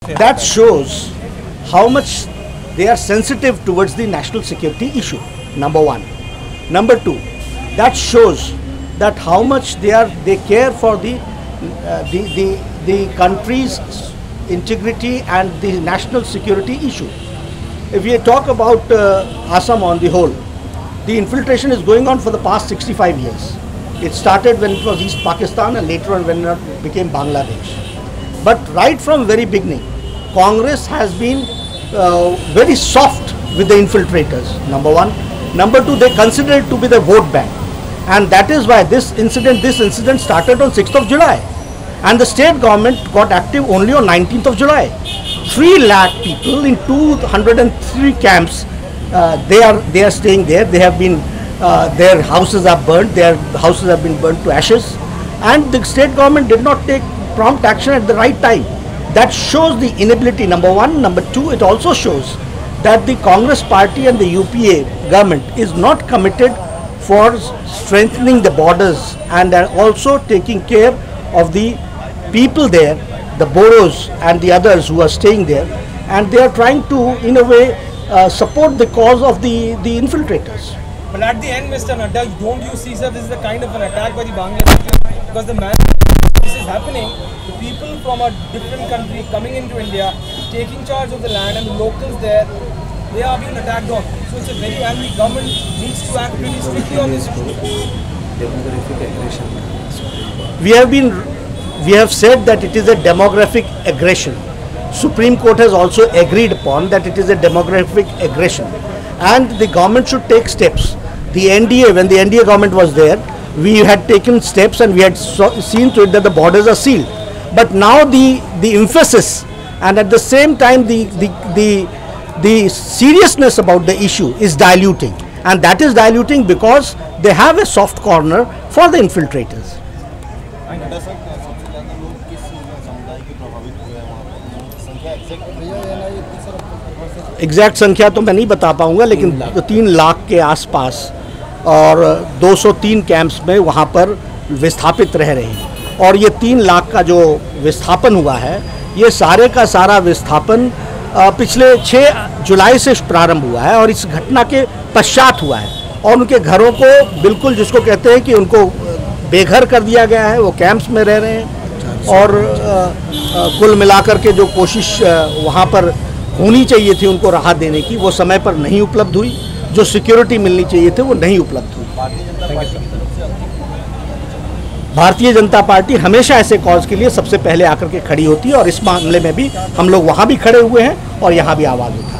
That shows how much they are sensitive towards the national security issue, number one. Number two, that shows that how much they care for the country's integrity and the national security issue. If we talk about Assam on the whole, the infiltration is going on for the past 65 years. It started when it was East Pakistan and later on when it became Bangladesh. But right from very beginning, Congress has been very soft with the infiltrators, number one. Number two, they consider it to be the vote bank. And that is why this incident started on 6th of July. And the state government got active only on 19th of July. 3 lakh people in 203 camps, they are staying there. They have been, their houses are burnt, their houses have been burnt to ashes. And the state government did not take prompt action at the right time. That shows the inability, number one. Number two, it also shows that the Congress party and the UPA government is not committed for strengthening the borders and are also taking care of the people there, the Boros and the others who are staying there, and they are trying to, in a way, support the cause of the infiltrators. But at the end, Mr. Nadda, don't you see, sir, this is a kind of an attack by the Bangladesh? Because the man, this is happening, the people from a different country coming into India, taking charge of the land, and the locals there, they are being attacked on. So it's a very angry government needs to act really strictly on this issue. We have said that it is a demographic aggression. Supreme Court has also agreed upon that it is a demographic aggression, and the government should take steps. The NDA, when the NDA government was there, we had taken steps and we had seen to it that the borders are sealed. But now the emphasis and at the same time the seriousness about the issue is diluting, and that is diluting because they have a soft corner for the infiltrators. Exact संख्या तो मैं नहीं बता पाऊंगा, लेकिन 3 लाख के आसपास और 203 कैंप्स में वहाँ पर विस्थापित रह रहे हैं। और ये 3 लाख का जो विस्थापन हुआ है, ये सारे का सारा विस्थापन पिछले 6 जुलाई से प्रारंभ हुआ है और इस घटना के पश्चात हुआ है। और उनके घरों को बिल्कुल, जिसको कहते हैं कि उनको बेघर कर दिया गया है, वो कैंप्स में रह रहे हैं। और कुल मिलाकर के जो कोशिश वहाँ पर होनी चाहिए थी उनको राहत देने की, वो समय पर नहीं उपलब्ध हुई। जो सिक्योरिटी मिलनी चाहिए थी वो नहीं उपलब्ध हुई। भारतीय जनता पार्टी हमेशा ऐसे कॉज के लिए सबसे पहले आकर के खड़ी होती है और इस मामले में भी हम लोग वहाँ भी खड़े हुए हैं और यहाँ भी आवाज़ उठाई।